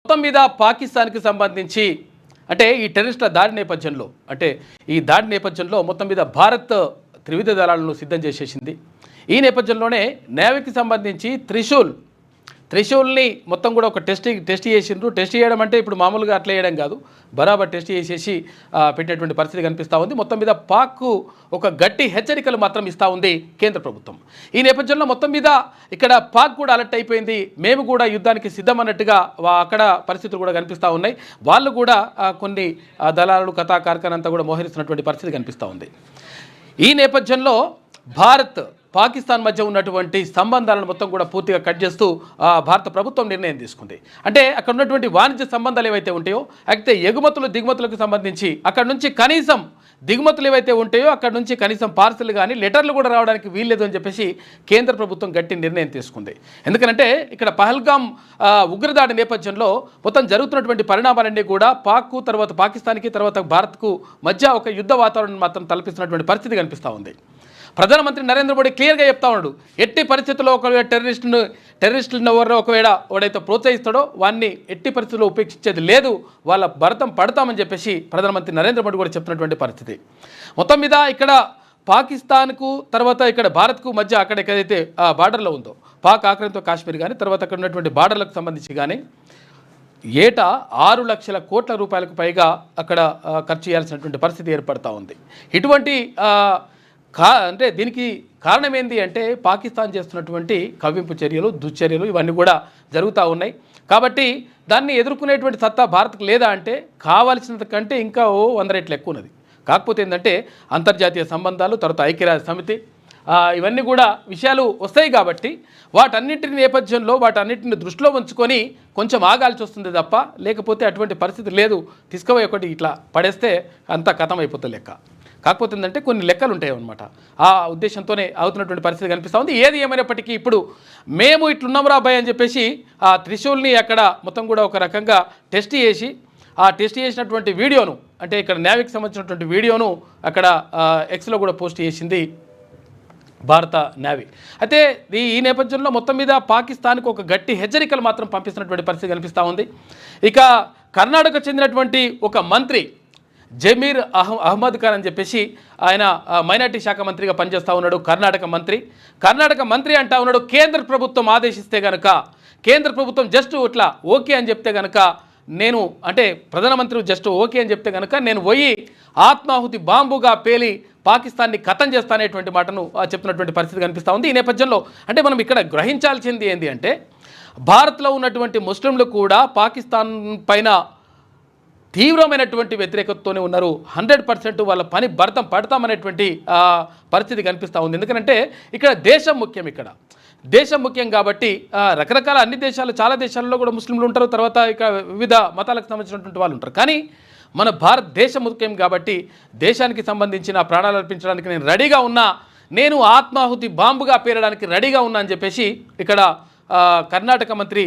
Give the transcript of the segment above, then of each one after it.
మొత్తం మీద పాకిస్తాన్కి సంబంధించి అంటే ఈ టెర్రరిస్టుల దాడి నేపథ్యంలో మొత్తం మీద భారత్ త్రివిధ దళాలను సిద్ధం చేసేసింది. ఈ నేపథ్యంలోనే నేవీకి సంబంధించి త్రిశూల్ని మొత్తం కూడా ఒక టెస్ట్ చేసిండ్రు. టెస్ట్ చేయడం అంటే ఇప్పుడు మామూలుగా అట్లా చేయడం కాదు, బరాబర్ టెస్ట్ చేసేసి పెట్టినటువంటి పరిస్థితి కనిపిస్తూ ఉంది. మొత్తం మీద పాక్కు ఒక గట్టి హెచ్చరికలు మాత్రం ఇస్తూ ఉంది కేంద్ర ప్రభుత్వం. ఈ నేపథ్యంలో మొత్తం మీద ఇక్కడ పాక్ కూడా అలర్ట్ అయిపోయింది. మేము కూడా యుద్ధానికి సిద్ధమన్నట్టుగా అక్కడ పరిస్థితులు కూడా కనిపిస్తూ ఉన్నాయి. వాళ్ళు కూడా కొన్ని దళాలు కథా కార్ఖానంతా కూడా మోహరిస్తున్నటువంటి పరిస్థితి కనిపిస్తూ ఉంది. ఈ నేపథ్యంలో భారత్ పాకిస్తాన్ మధ్య ఉన్నటువంటి సంబంధాలను మొత్తం కూడా పూర్తిగా కట్ చేస్తూ భారత ప్రభుత్వం నిర్ణయం తీసుకుంది. అంటే అక్కడ ఉన్నటువంటి వాణిజ్య సంబంధాలు ఏవైతే ఉంటాయో, అయితే ఎగుమతులు దిగుమతులకు సంబంధించి అక్కడ నుంచి కనీసం దిగుమతులు ఏవైతే ఉంటాయో అక్కడ నుంచి కనీసం పార్సల్ కానీ లెటర్లు కూడా రావడానికి వీల్లేదు అని చెప్పేసి కేంద్ర ప్రభుత్వం గట్టి నిర్ణయం తీసుకుంది. ఎందుకంటే ఇక్కడ పహల్గామ్ ఉగ్రదాడి నేపథ్యంలో మొత్తం జరుగుతున్నటువంటి పరిణామాలన్నీ కూడా పాక్కు తర్వాత పాకిస్తాన్కి తర్వాత భారత్కు మధ్య ఒక యుద్ధ వాతావరణం మాత్రం తలపిస్తున్నటువంటి పరిస్థితి కనిపిస్తూ ఉంది. ప్రధానమంత్రి నరేంద్ర మోడీ క్లియర్గా చెప్తా ఉన్నాడు, ఎట్టి పరిస్థితుల్లో ఒకవేళ టెర్రరిస్టులను ఎవరైతే ప్రోత్సహిస్తాడో వాన్ని ఎట్టి పరిస్థితుల్లో ఉపేక్షించేది లేదు, వాళ్ళ భరతం పడతామని చెప్పేసి ప్రధానమంత్రి నరేంద్ర మోడీ కూడా చెప్తున్నటువంటి పరిస్థితి. మొత్తం మీద ఇక్కడ పాకిస్తాన్కు తర్వాత ఇక్కడ భారత్కు మధ్య అక్కడ ఎక్కడైతే బార్డర్లో ఉందో పాక్ ఆక్రమిత కాశ్మీర్ కానీ తర్వాత అక్కడ ఉన్నటువంటి బార్డర్లకు సంబంధించి కానీ ఏటా 6 లక్షల కోట్ల రూపాయలకు పైగా అక్కడ ఖర్చు చేయాల్సినటువంటి పరిస్థితి ఏర్పడతా ఉంది. ఇటువంటి అంటే దీనికి కారణం ఏంటి అంటే పాకిస్తాన్ చేస్తున్నటువంటి కవ్వింపు చర్యలు, దుశ్చర్యలు ఇవన్నీ కూడా జరుగుతూ ఉన్నాయి. కాబట్టి దాన్ని ఎదుర్కొనేటువంటి సత్తా భారత్కు లేదా అంటే కావాల్సినంత కంటే ఇంకా 100 రెట్లు ఎక్కువ ఉన్నది. కాకపోతే ఏంటంటే అంతర్జాతీయ సంబంధాలు తర్వాత ఐక్యరాజ్య సమితి ఇవన్నీ కూడా విషయాలు వస్తాయి కాబట్టి వాటన్నింటిని నేపథ్యంలో వాటన్నింటిని దృష్టిలో ఉంచుకొని కొంచెం ఆగాల్సి వస్తుంది తప్ప లేకపోతే అటువంటి పరిస్థితి లేదు. తీసుకుపోయి ఒకటి ఇట్లా పడేస్తే అంతా కథం అయిపోతుంది లెక్క. కాకపోతే ఏంటంటే కొన్ని లెక్కలు ఉంటాయి అన్నమాట. ఆ ఉద్దేశంతోనే అవుతున్నటువంటి పరిస్థితి కనిపిస్తూ ఉంది. ఏది ఏమైనప్పటికీ ఇప్పుడు మేము ఇట్లున్నాం రాబాయ్ అని చెప్పేసి ఆ త్రిశూల్ని అక్కడ మొత్తం కూడా ఒక రకంగా టెస్ట్ చేసి ఆ టెస్ట్ చేసినటువంటి వీడియోను అంటే ఇక్కడ నేవీకి సంబంధించినటువంటి వీడియోను అక్కడ ఎక్స్లో కూడా పోస్ట్ చేసింది భారత నేవీ. అయితే ఈ నేపథ్యంలో మొత్తం మీద పాకిస్తాన్కు ఒక గట్టి హెచ్చరికలు మాత్రం పంపిస్తున్నటువంటి పరిస్థితి కనిపిస్తూ ఉంది. ఇక కర్ణాటకకు చెందినటువంటి ఒక మంత్రి జమీర్ అహ్మద్ ఖాన్ అని చెప్పేసి ఆయన మైనార్టీ శాఖ మంత్రిగా పనిచేస్తూ ఉన్నాడు. కర్ణాటక మంత్రి అంటా ఉన్నాడు, కేంద్ర ప్రభుత్వం ఆదేశిస్తే కనుక కేంద్ర ప్రభుత్వం జస్ట్ ఇట్లా ఓకే అని చెప్తే కనుక నేను అంటే ప్రధానమంత్రి జస్ట్ ఓకే అని చెప్తే కనుక నేను పోయి ఆత్మాహుతి బాంబుగా పేలి పాకిస్తాన్ని ఖతం చేస్తానేటువంటి మాటను చెప్తున్నటువంటి పరిస్థితి కనిపిస్తూ ఉంది. ఈ నేపథ్యంలో అంటే మనం ఇక్కడ గ్రహించాల్సింది ఏంటి అంటే భారత్లో ఉన్నటువంటి ముస్లింలు కూడా పాకిస్తాన్ పైన తీవ్రమైనటువంటి వ్యతిరేకతతోనే ఉన్నారు. 100% వాళ్ళ పని భరతం పడతామనేటువంటి పరిస్థితి కనిపిస్తూ ఉంది. ఎందుకంటే ఇక్కడ దేశం ముఖ్యం కాబట్టి రకరకాల అన్ని దేశాలు చాలా దేశాల్లో కూడా ముస్లింలు ఉంటారు, తర్వాత ఇక వివిధ మతాలకు సంబంధించినటువంటి వాళ్ళు ఉంటారు. కానీ మన భారతదేశం ముఖ్యం కాబట్టి దేశానికి సంబంధించిన ప్రాణాలు అర్పించడానికి నేను రెడీగా ఉన్నా, నేను ఆత్మాహుతి బాంబుగా పేరడానికి రెడీగా ఉన్నా అని చెప్పేసి ఇక్కడ కర్ణాటక మంత్రి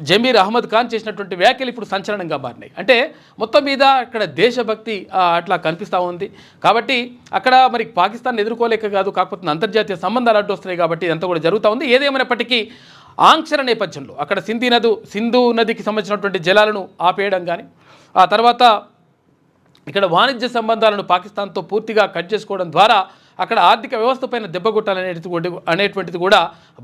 జమీర్ అహ్మద్ ఖాన్ చేసినటువంటి వ్యాఖ్యలు ఇప్పుడు సంచలనంగా మారినాయి. అంటే మొత్తం మీద ఇక్కడ దేశభక్తి అట్లా కనిపిస్తూ ఉంది. కాబట్టి అక్కడ మరి పాకిస్తాన్ ఎదుర్కోలేక కాదు, కాకపోతే అంతర్జాతీయ సంబంధాలు అడ్డు వస్తున్నాయి కాబట్టి ఇదంతా కూడా జరుగుతూ ఉంది. ఏదేమైనప్పటికీ ఆంక్షల నేపథ్యంలో అక్కడ సింధు నదికి సంబంధించినటువంటి జలాలను ఆపేయడం కానీ ఆ తర్వాత ఇక్కడ వాణిజ్య సంబంధాలను పాకిస్తాన్తో పూర్తిగా కట్ చేసుకోవడం ద్వారా అక్కడ ఆర్థిక వ్యవస్థ పైన దెబ్బ కొట్టాలనేటువంటిది కూడా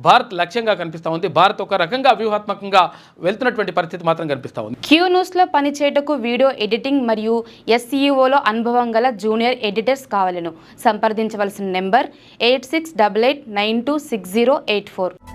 భారత్ లక్ష్యంగా కనిపిస్తూ ఉంది. భారత్ ఒక రకంగా వ్యూహాత్మకంగా వెళ్తున్నటువంటి పరిస్థితి మాత్రం కనిపిస్తూ ఉంది. క్యూ న్యూస్లో పనిచేయటకు వీడియో ఎడిటింగ్ మరియు SEOలో అనుభవం గల జూనియర్ ఎడిటర్స్ కావాలను సంప్రదించవలసిన నెంబర్ 8688926084.